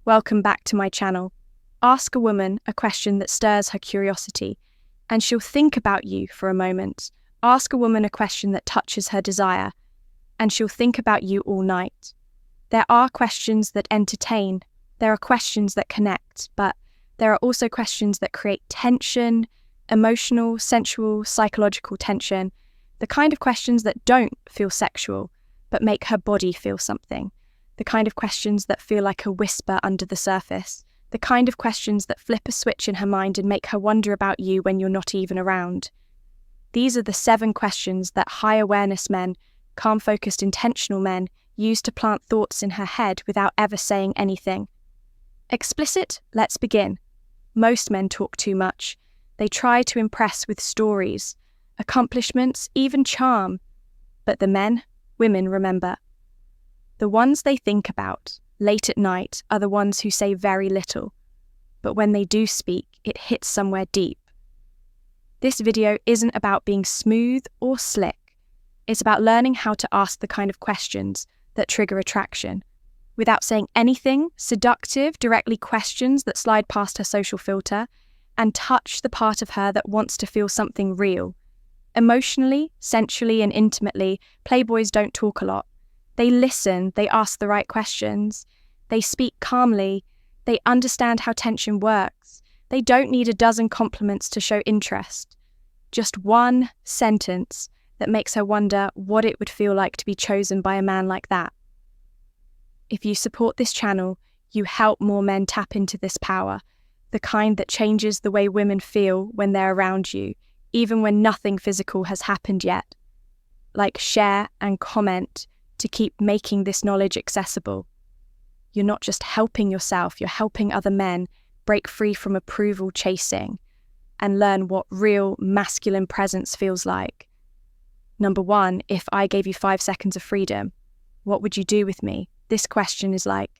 Welcome back to my channel. Ask a woman a question that stirs her curiosity, and she'll think about you for a moment. Ask a woman a question that touches her desire, and she'll think about you all night. There are questions that entertain, there are questions that connect, but there are also questions that create tension, emotional, sensual, psychological tension, the kind of questions that don't feel sexual, but make her body feel something. The kind of questions that feel like a whisper under the surface. The kind of questions that flip a switch in her mind and make her wonder about you when you're not even around. These are the 7 questions that high-awareness men, calm-focused, intentional men use to plant thoughts in her head without ever saying anything. Explicit? Let's begin. Most men talk too much. They try to impress with stories, accomplishments, even charm. But the men, women remember. The ones they think about late at night are the ones who say very little, but when they do speak, it hits somewhere deep. This video isn't about being smooth or slick. It's about learning how to ask the kind of questions that trigger attraction, without saying anything, seductive, directly questions that slide past her social filter and touch the part of her that wants to feel something real. Emotionally, sensually, and intimately, playboys don't talk a lot. They listen, they ask the right questions, they speak calmly, they understand how tension works. They don't need a dozen compliments to show interest. Just one sentence that makes her wonder what it would feel like to be chosen by a man like that. If you support this channel, you help more men tap into this power, the kind that changes the way women feel when they're around you, even when nothing physical has happened yet. Like, share and comment to keep making this knowledge accessible. You're not just helping yourself, you're helping other men break free from approval chasing and learn what real masculine presence feels like. Number 1, if I gave you 5 seconds of freedom, what would you do with me? This question is like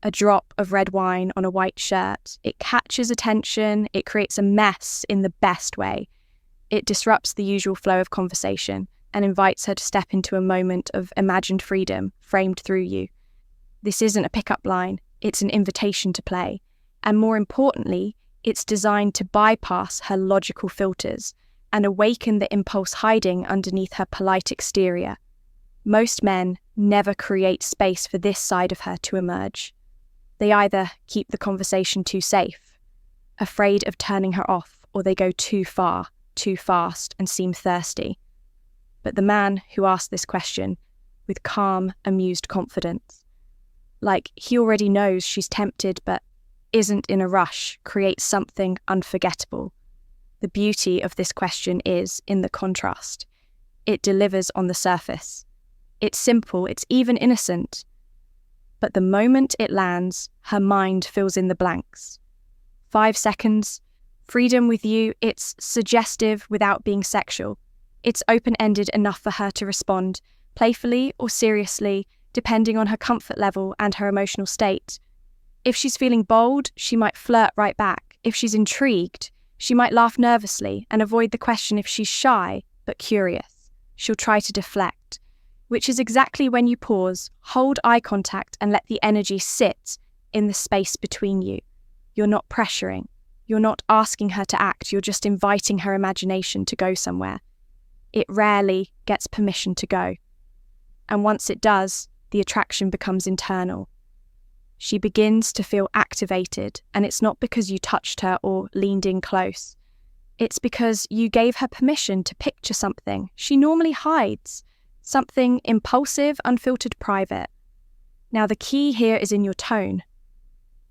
a drop of red wine on a white shirt. It catches attention, it creates a mess in the best way. It disrupts the usual flow of conversation and invites her to step into a moment of imagined freedom framed through you. This isn't a pickup line, it's an invitation to play. And more importantly, it's designed to bypass her logical filters and awaken the impulse hiding underneath her polite exterior. Most men never create space for this side of her to emerge. They either keep the conversation too safe, afraid of turning her off, or they go too far, too fast, and seem thirsty. But the man who asked this question with calm, amused confidence, like he already knows she's tempted but isn't in a rush, creates something unforgettable. The beauty of this question is in the contrast. It delivers on the surface. It's simple, it's even innocent. But the moment it lands, her mind fills in the blanks. 5 seconds, freedom with you, it's suggestive without being sexual. It's open-ended enough for her to respond, playfully or seriously, depending on her comfort level and her emotional state. If she's feeling bold, she might flirt right back. If she's intrigued, she might laugh nervously and avoid the question. If she's shy but curious, she'll try to deflect, which is exactly when you pause, hold eye contact, and let the energy sit in the space between you. You're not pressuring. You're not asking her to act. You're just inviting her imagination to go somewhere. It rarely gets permission to go. And once it does, the attraction becomes internal. She begins to feel activated, and it's not because you touched her or leaned in close. It's because you gave her permission to picture something she normally hides, something impulsive, unfiltered, private. Now, the key here is in your tone.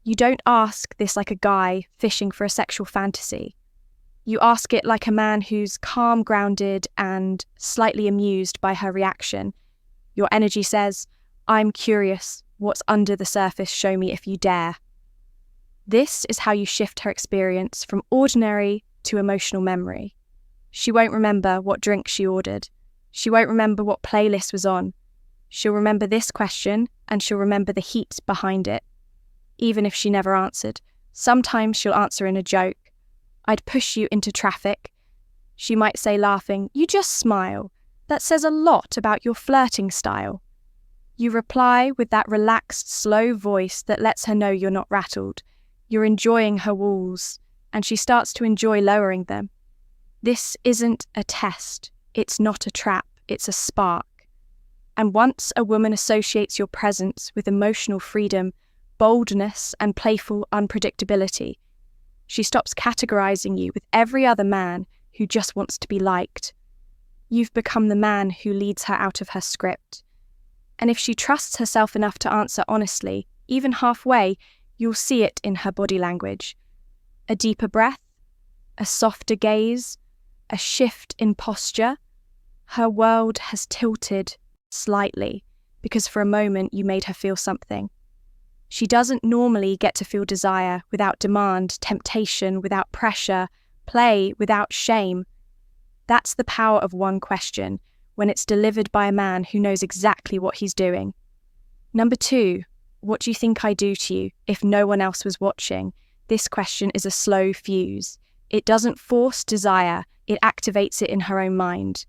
You don't ask this like a guy fishing for a sexual fantasy. You ask it like a man who's calm, grounded, and slightly amused by her reaction. Your energy says, "I'm curious. What's under the surface? Show me if you dare." This is how you shift her experience from ordinary to emotional memory. She won't remember what drink she ordered. She won't remember what playlist was on. She'll remember this question, and she'll remember the heat behind it, even if she never answered. Sometimes she'll answer in a joke. "I'd push you into traffic." She might say, laughing, "You just smile. That says a lot about your flirting style." You reply with that relaxed, slow voice that lets her know you're not rattled. You're enjoying her walls, and she starts to enjoy lowering them. This isn't a test. It's not a trap. It's a spark. And once a woman associates your presence with emotional freedom, boldness, and playful unpredictability, she stops categorizing you with every other man who just wants to be liked. You've become the man who leads her out of her script. And if she trusts herself enough to answer honestly, even halfway, you'll see it in her body language. A deeper breath, a softer gaze, a shift in posture. Her world has tilted slightly because for a moment you made her feel something. She doesn't normally get to feel desire without demand, temptation without pressure, play without shame. That's the power of one question when it's delivered by a man who knows exactly what he's doing. Number 2, what do you think I do to you if no one else was watching? This question is a slow fuse. It doesn't force desire, it activates it in her own mind.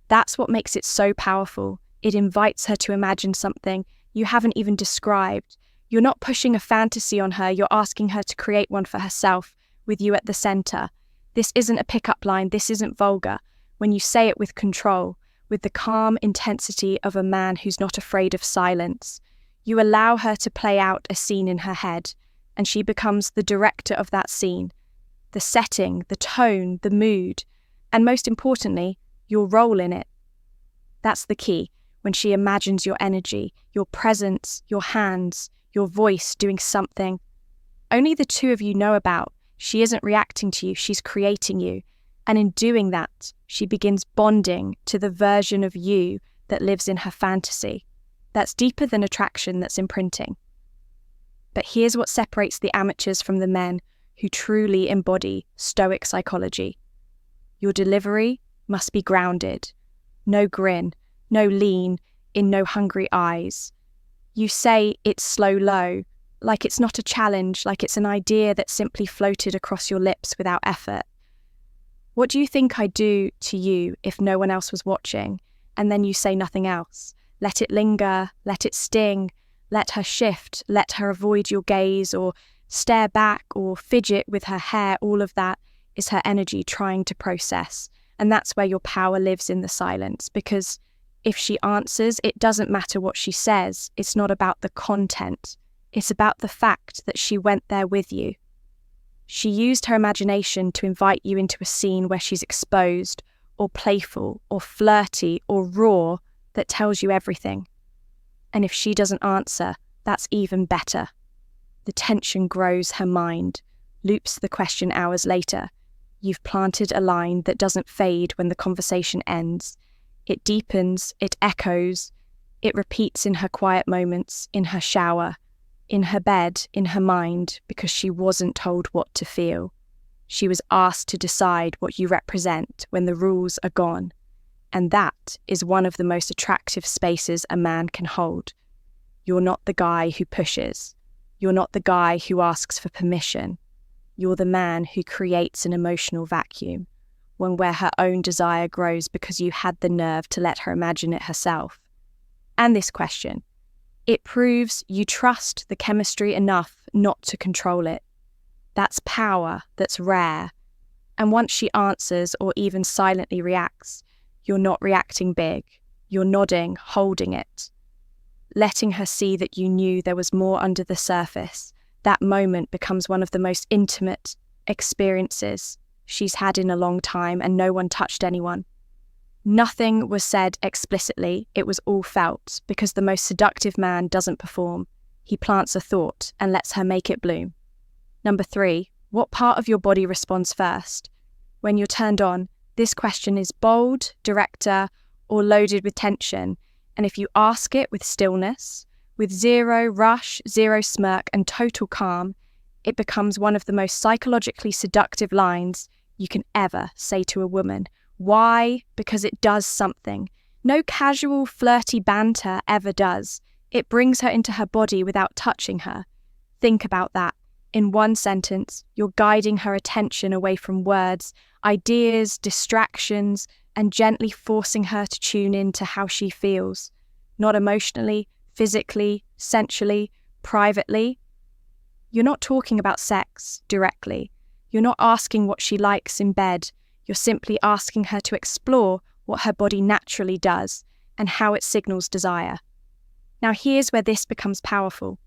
That's what makes it so powerful. It invites her to imagine something you haven't even described. You're not pushing a fantasy on her, you're asking her to create one for herself, with you at the center. This isn't a pickup line, this isn't vulgar. When you say it with control, with the calm intensity of a man who's not afraid of silence, you allow her to play out a scene in her head, and she becomes the director of that scene. The setting, the tone, the mood, and most importantly, your role in it. That's the key. When she imagines your energy, your presence, your hands, your voice doing something only the two of you know about, she isn't reacting to you, she's creating you. And in doing that, she begins bonding to the version of you that lives in her fantasy. That's deeper than attraction, that's imprinting. But here's what separates the amateurs from the men who truly embody Stoic psychology. Your delivery must be grounded. No grin, no lean, in no hungry eyes. You say it's slow low, like it's not a challenge, like it's an idea that simply floated across your lips without effort. What do you think I'd do to you if no one else was watching? And then you say nothing else. Let it linger, let it sting, let her shift, let her avoid your gaze or stare back or fidget with her hair. All of that is her energy trying to process. And that's where your power lives, in the silence, because if she answers, it doesn't matter what she says. It's not about the content. It's about the fact that she went there with you. She used her imagination to invite you into a scene where she's exposed or playful or flirty or raw that tells you everything. And if she doesn't answer, that's even better. The tension grows her mind, loops the question hours later. You've planted a line that doesn't fade when the conversation ends. It deepens, it echoes, it repeats in her quiet moments, in her shower, in her bed, in her mind, because she wasn't told what to feel. She was asked to decide what you represent when the rules are gone. And that is one of the most attractive spaces a man can hold. You're not the guy who pushes. You're not the guy who asks for permission. You're the man who creates an emotional vacuum, one where her own desire grows because you had the nerve to let her imagine it herself. And this question, it proves you trust the chemistry enough not to control it. That's power that's rare. And once she answers or even silently reacts, you're not reacting big. You're nodding, holding it. Letting her see that you knew there was more under the surface. That moment becomes one of the most intimate experiences she's had in a long time, and no one touched anyone. Nothing was said explicitly, it was all felt, because the most seductive man doesn't perform. He plants a thought and lets her make it bloom. Number 3, what part of your body responds first? When you're turned on, this question is bold, director, or loaded with tension, and if you ask it with stillness, with zero rush, zero smirk, and total calm, it becomes one of the most psychologically seductive lines you can ever say to a woman. Why? Because it does something. No casual, flirty banter ever does. It brings her into her body without touching her. Think about that. In one sentence, you're guiding her attention away from words, ideas, distractions, and gently forcing her to tune in to how she feels. Not emotionally, physically, sensually, privately. You're not talking about sex directly. You're not asking what she likes in bed. You're simply asking her to explore what her body naturally does and how it signals desire. Now here's where this becomes powerful.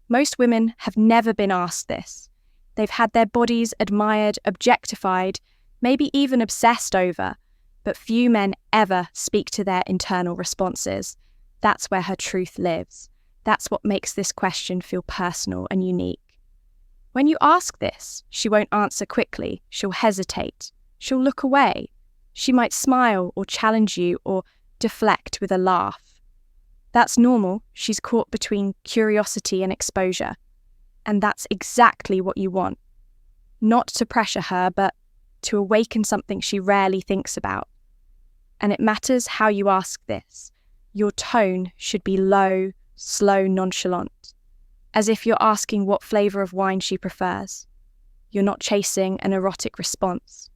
Most women have never been asked this. They've had their bodies admired, objectified, maybe even obsessed over, but few men ever speak to their internal responses. That's where her truth lives. That's what makes this question feel personal and unique. When you ask this, she won't answer quickly. She'll hesitate. She'll look away. She might smile or challenge you or deflect with a laugh. That's normal. She's caught between curiosity and exposure. And that's exactly what you want. Not to pressure her, but to awaken something she rarely thinks about. And it matters how you ask this. Your tone should be low, slow, nonchalant, as if you're asking what flavor of wine she prefers. You're not chasing an erotic response.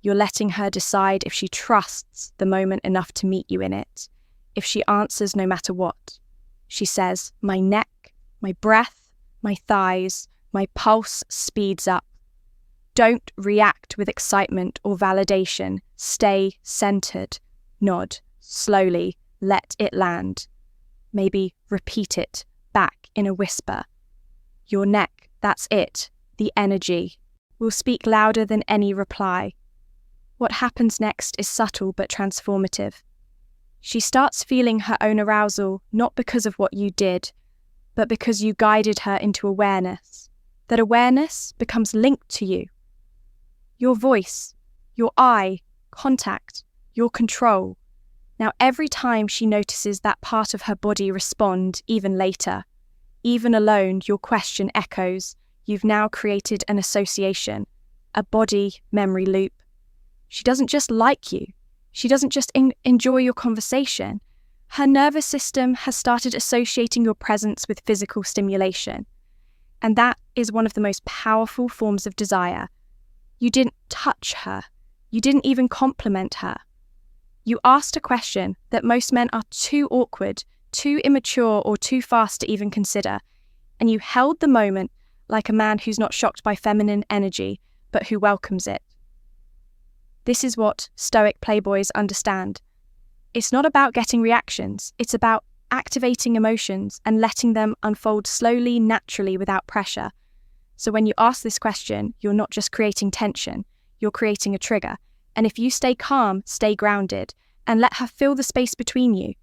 You're letting her decide if she trusts the moment enough to meet you in it, if she answers no matter what. She says, my neck, my breath, my thighs, my pulse speeds up. Don't react with excitement or validation. Stay centered. Nod. Slowly. Let it land. Maybe repeat it back in a whisper. Your neck, that's it. The energy will speak louder than any reply. What happens next is subtle but transformative. She starts feeling her own arousal not because of what you did, but because you guided her into awareness. That awareness becomes linked to you. Your voice, your eye, contact, your control. Now every time she notices that part of her body respond, even later, even alone, your question echoes. You've now created an association, a body memory loop. She doesn't just like you. She doesn't just enjoy your conversation. Her nervous system has started associating your presence with physical stimulation. And that is one of the most powerful forms of desire. You didn't touch her. You didn't even compliment her. You asked a question that most men are too awkward, too immature, or too fast to even consider. And you held the moment like a man who's not shocked by feminine energy, but who welcomes it. This is what Stoic playboys understand. It's not about getting reactions. It's about activating emotions and letting them unfold slowly, naturally, without pressure. So when you ask this question, you're not just creating tension, you're creating a trigger. And if you stay calm, stay grounded, and let her fill the space between you,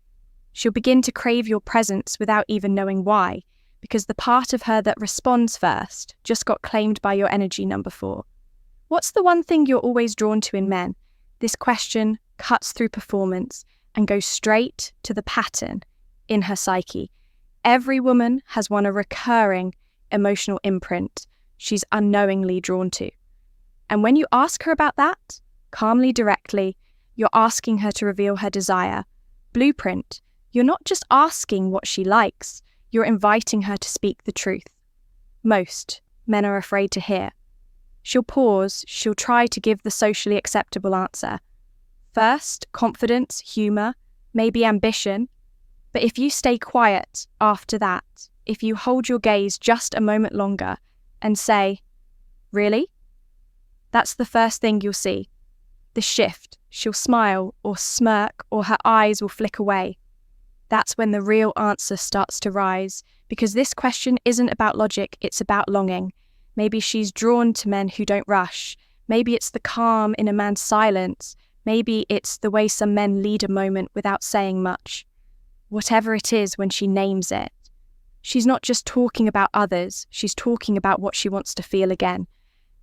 she'll begin to crave your presence without even knowing why, because the part of her that responds first just got claimed by your energy number 4. What's the one thing you're always drawn to in men? This question cuts through performance and goes straight to the pattern in her psyche. Every woman has a recurring emotional imprint she's unknowingly drawn to. And when you ask her about that, calmly, directly, you're asking her to reveal her desire. Blueprint. You're not just asking what she likes, you're inviting her to speak the truth. Most men are afraid to hear. She'll pause, she'll try to give the socially acceptable answer. First, confidence, humour, maybe ambition. But if you stay quiet after that, if you hold your gaze just a moment longer and say, really? That's the first thing you'll see. The shift. She'll smile or smirk or her eyes will flick away. That's when the real answer starts to rise, because this question isn't about logic, it's about longing. Maybe she's drawn to men who don't rush. Maybe it's the calm in a man's silence. Maybe it's the way some men lead a moment without saying much. Whatever it is when she names it, she's not just talking about others, she's talking about what she wants to feel again.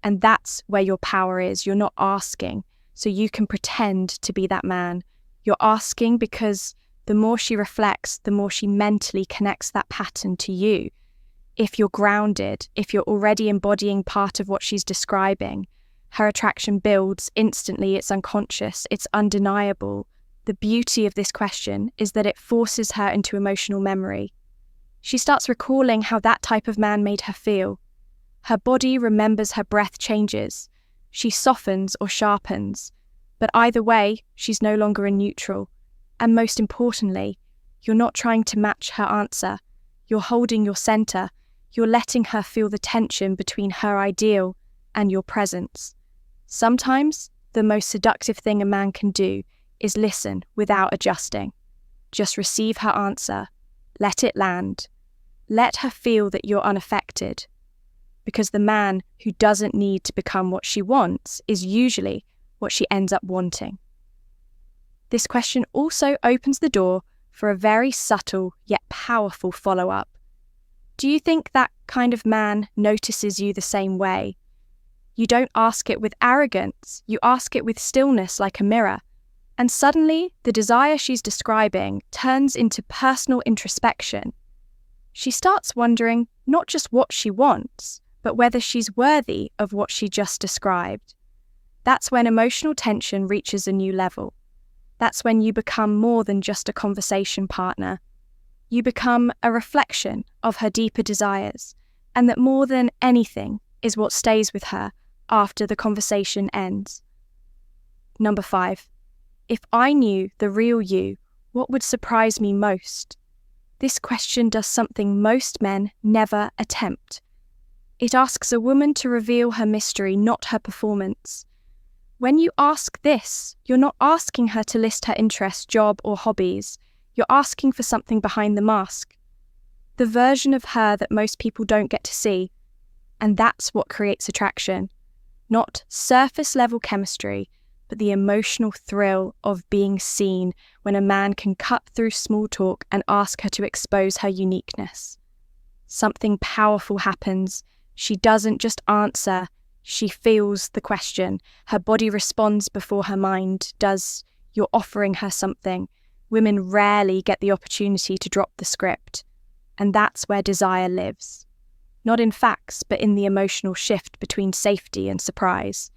And that's where your power is. You're not asking so you can pretend to be that man. You're asking because the more she reflects, the more she mentally connects that pattern to you. If you're grounded, if you're already embodying part of what she's describing, her attraction builds instantly. It's unconscious, it's undeniable. The beauty of this question is that it forces her into emotional memory. She starts recalling how that type of man made her feel. Her body remembers, her breath changes. She softens or sharpens. But either way, she's no longer in neutral. And most importantly, You're not trying to match her answer. You're holding your center. You're letting her feel the tension between her ideal and your presence. Sometimes, the most seductive thing a man can do is listen without adjusting. Just receive her answer. Let it land. Let her feel that you're unaffected. Because the man who doesn't need to become what she wants is usually what she ends up wanting. This question also opens the door for a very subtle yet powerful follow-up. Do you think that kind of man notices you the same way? You don't ask it with arrogance, you ask it with stillness like a mirror. And suddenly, the desire she's describing turns into personal introspection. She starts wondering not just what she wants, but whether she's worthy of what she just described. That's when emotional tension reaches a new level. That's when you become more than just a conversation partner. You become a reflection of her deeper desires, and that more than anything is what stays with her after the conversation ends. Number 5. If I knew the real you, what would surprise me most? This question does something most men never attempt. It asks a woman to reveal her mystery, not her performance. When you ask this, you're not asking her to list her interests, job, or hobbies. You're asking for something behind the mask. The version of her that most people don't get to see. And that's what creates attraction. Not surface-level chemistry, but the emotional thrill of being seen when a man can cut through small talk and ask her to expose her uniqueness. Something powerful happens. She doesn't just answer, she feels the question. Her body responds before her mind does. You're offering her something. Women rarely get the opportunity to drop the script. And that's where desire lives. Not in facts, but in the emotional shift between safety and surprise.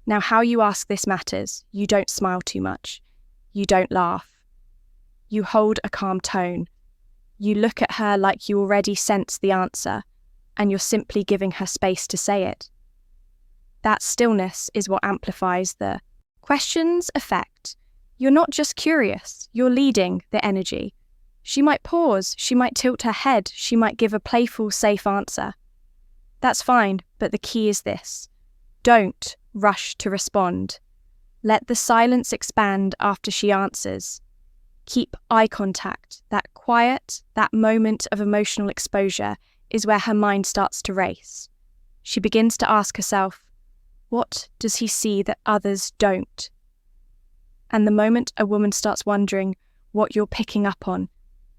Now, how you ask this matters. You don't smile too much. You don't laugh. You hold a calm tone. You look at her like you already sense the answer, and you're simply giving her space to say it. That stillness is what amplifies the question's effect. You're not just curious, you're leading the energy. She might pause, she might tilt her head, she might give a playful, safe answer. That's fine, but the key is this. Don't rush to respond. Let the silence expand after she answers. Keep eye contact. That quiet, that moment of emotional exposure is where her mind starts to race. She begins to ask herself, what does he see that others don't? And the moment a woman starts wondering what you're picking up on,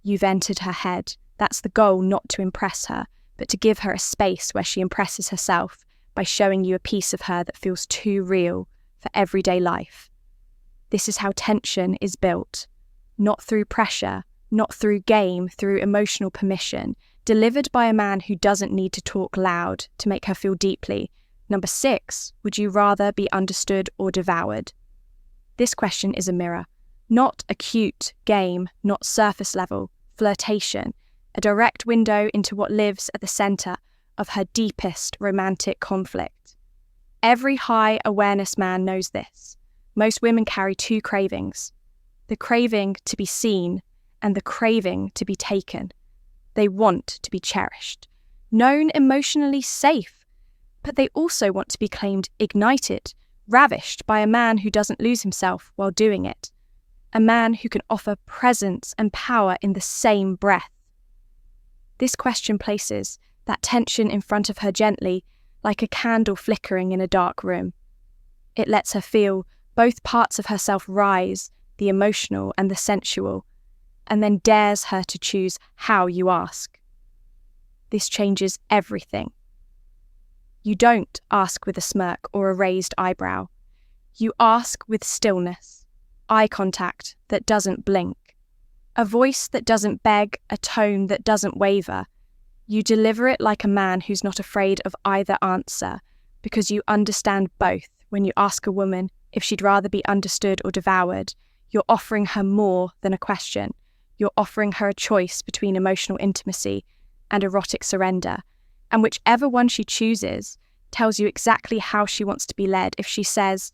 you've entered her head. That's the goal, not to impress her, but to give her a space where she impresses herself by showing you a piece of her that feels too real for everyday life. This is how tension is built. Not through pressure, not through game, through emotional permission, delivered by a man who doesn't need to talk loud to make her feel deeply. Number 6, would you rather be understood or devoured? This question is a mirror. Not a cute game, not surface level, flirtation, a direct window into what lives at the centre of her deepest romantic conflict. Every high awareness man knows this. Most women carry 2 cravings. The craving to be seen and the craving to be taken. They want to be cherished, known emotionally safe, but they also want to be claimed ignited, ravished by a man who doesn't lose himself while doing it. A man who can offer presence and power in the same breath. This question places that tension in front of her gently, like a candle flickering in a dark room. It lets her feel both parts of herself rise, the emotional and the sensual, and then dares her to choose how you ask. This changes everything. You don't ask with a smirk or a raised eyebrow. You ask with stillness, eye contact that doesn't blink, a voice that doesn't beg, a tone that doesn't waver. You deliver it like a man who's not afraid of either answer, because you understand both. When you ask a woman if she'd rather be understood or devoured, you're offering her more than a question. You're offering her a choice between emotional intimacy and erotic surrender. And whichever one she chooses tells you exactly how she wants to be led. If she says,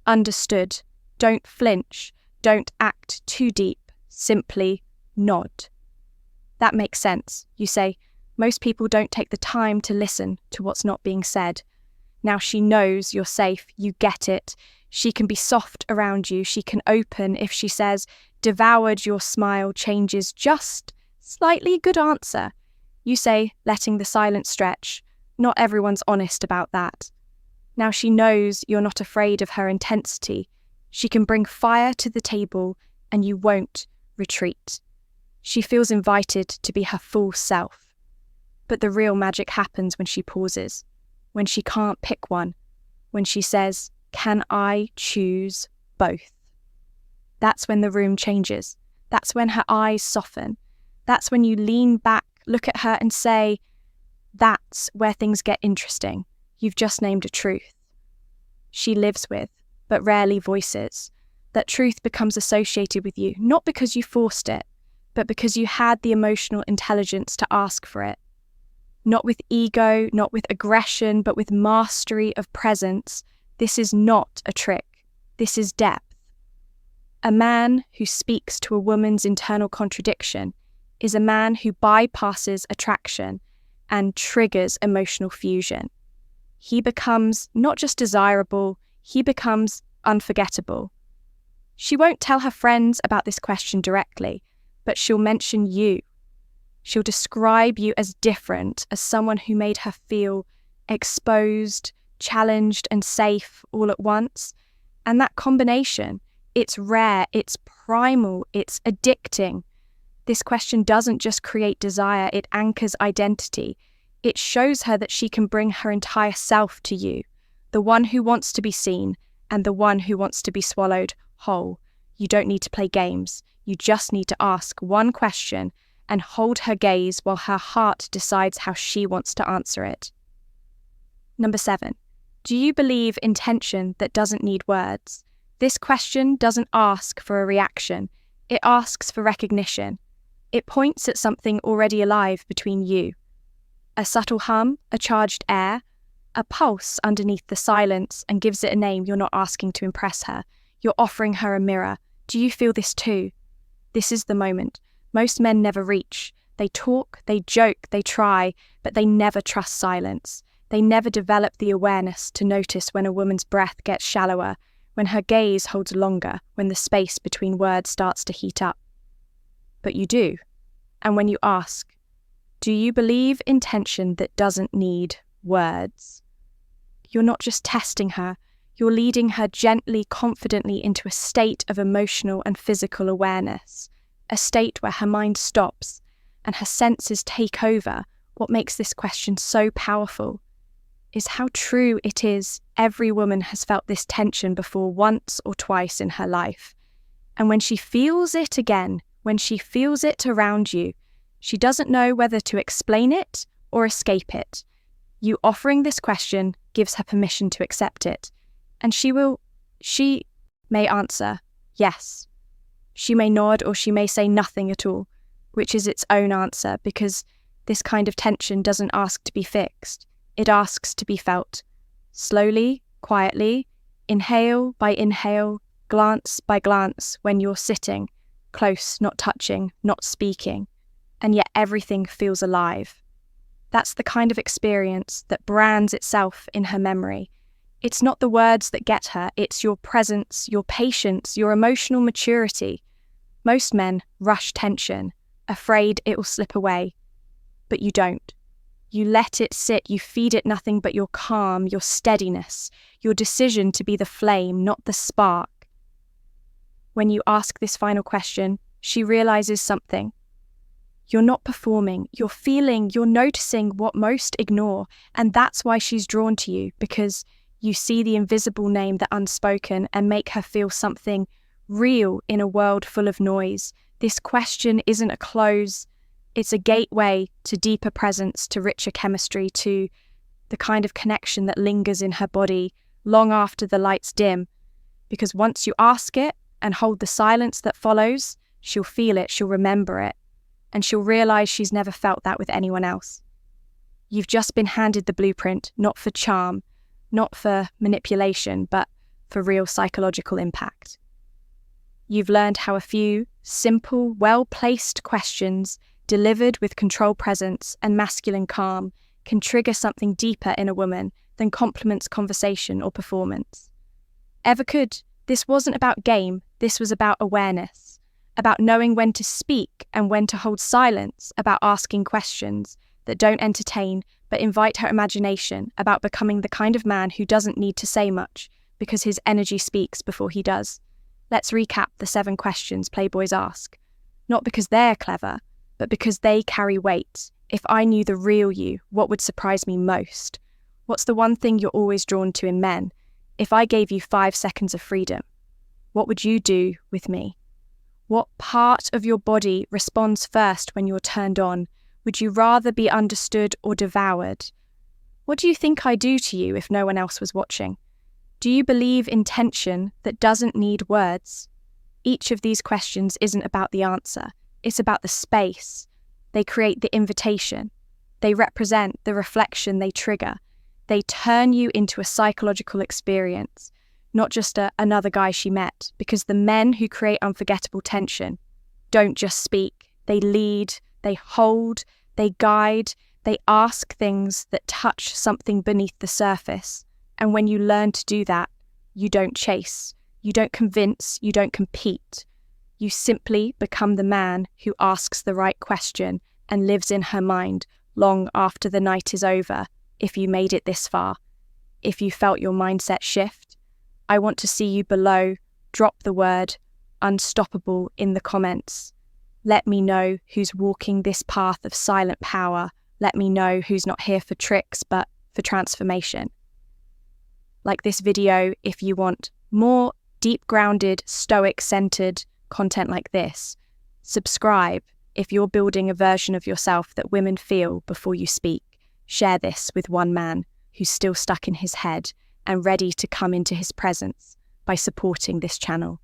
understood, don't flinch, don't act too deep, simply nod. That makes sense. You say, most people don't take the time to listen to what's not being said. Now she knows you're safe, you get it. She can be soft around you, she can open if she says, devoured, your smile changes just slightly. Good answer. You say, letting the silence stretch. Not everyone's honest about that. Now she knows you're not afraid of her intensity. She can bring fire to the table and you won't retreat. She feels invited to be her full self. But the real magic happens when she pauses, when she can't pick one, when she says, can I choose both? That's when the room changes. That's when her eyes soften. That's when you lean back, look at her and say, that's where things get interesting. You've just named a truth. She lives with, but rarely voices. That truth becomes associated with you, not because you forced it, but because you had the emotional intelligence to ask for it. Not with ego, not with aggression, but with mastery of presence. This is not a trick. This is depth. A man who speaks to a woman's internal contradiction is a man who bypasses attraction and triggers emotional fusion. He becomes not just desirable, he becomes unforgettable. She won't tell her friends about this question directly, but she'll mention you. She'll describe you as different, as someone who made her feel exposed, challenged, and safe all at once. And that combination, it's rare, it's primal, it's addicting. This question doesn't just create desire, it anchors identity. It shows her that she can bring her entire self to you, the one who wants to be seen and the one who wants to be swallowed whole. You don't need to play games. You just need to ask one question and hold her gaze while her heart decides how she wants to answer it. Number 7. Do you believe in tension that doesn't need words? This question doesn't ask for a reaction. It asks for recognition. It points at something already alive between you. A subtle hum, a charged air, a pulse underneath the silence, and gives it a name. You're not asking to impress her. You're offering her a mirror. Do you feel this too? This is the moment. Most men never reach. They talk, they joke, they try, but they never trust silence. They never develop the awareness to notice when a woman's breath gets shallower, when her gaze holds longer, when the space between words starts to heat up. But you do. And when you ask, do you believe in tension that doesn't need words? You're not just testing her, you're leading her gently, confidently into a state of emotional and physical awareness, a state where her mind stops and her senses take over. What makes this question so powerful is how true it is. Every woman has felt this tension before, once or twice in her life. And when she feels it again, when she feels it around you, she doesn't know whether to explain it or escape it. You offering this question gives her permission to accept it. And she may answer yes. She may nod or she may say nothing at all, which is its own answer, because this kind of tension doesn't ask to be fixed. It asks to be felt. Slowly, quietly, inhale by inhale, glance by glance, when you're sitting, close, not touching, not speaking, and yet everything feels alive. That's the kind of experience that brands itself in her memory. It's not the words that get her, it's your presence, your patience, your emotional maturity. Most men rush tension, afraid it will slip away. But you don't. You let it sit, you feed it nothing but your calm, your steadiness, your decision to be the flame, not the spark. When you ask this final question, she realizes something. You're not performing, you're feeling, you're noticing what most ignore, and that's why she's drawn to you, because you see the invisible name, the unspoken, and make her feel something real in a world full of noise. This question isn't a close, it's a gateway to deeper presence, to richer chemistry, to the kind of connection that lingers in her body long after the lights dim. Because once you ask it and hold the silence that follows, she'll feel it, she'll remember it, and she'll realize she's never felt that with anyone else. You've just been handed the blueprint, not for charm, not for manipulation, but for real psychological impact. You've learned how a few Simple, well-placed questions delivered with control presence and masculine calm can trigger something deeper in a woman than compliments, conversation, or performance. Ever could. This wasn't about game, this was about awareness, about knowing when to speak and when to hold silence, about asking questions that don't entertain but invite her imagination, about becoming the kind of man who doesn't need to say much because his energy speaks before he does. Let's recap the 7 questions Playboys ask. Not because they're clever, but because they carry weight. If I knew the real you, what would surprise me most? What's the one thing you're always drawn to in men? If I gave you 5 seconds of freedom, what would you do with me? What part of your body responds first when you're turned on? Would you rather be understood or devoured? What do you think I do to you if no one else was watching? Do you believe in tension that doesn't need words? Each of these questions isn't about the answer. It's about the space. They create the invitation. They represent the reflection they trigger. They turn you into a psychological experience, not just another guy she met, because the men who create unforgettable tension don't just speak. They lead, they hold, they guide, they ask things that touch something beneath the surface. And when you learn to do that, you don't chase, you don't convince, you don't compete. You simply become the man who asks the right question and lives in her mind long after the night is over. If you made it this far, if you felt your mindset shift, I want to see you below. Drop the word unstoppable in the comments. Let me know who's walking this path of silent power. Let me know who's not here for tricks, but for transformation. Like this video if you want more deep-grounded, Stoic-centered content like this. Subscribe if you're building a version of yourself that women feel before you speak. Share this with one man who's still stuck in his head and ready to come into his presence by supporting this channel.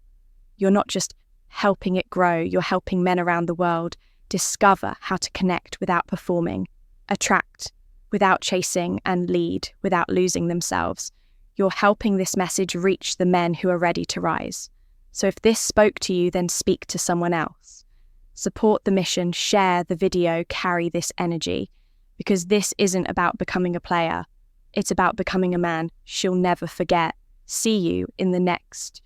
You're not just helping it grow, you're helping men around the world discover how to connect without performing, attract without chasing, and lead without losing themselves. You're helping this message reach the men who are ready to rise. So if this spoke to you, then speak to someone else. Support the mission, share the video, carry this energy, because this isn't about becoming a player. It's about becoming a man she'll never forget. See you in the next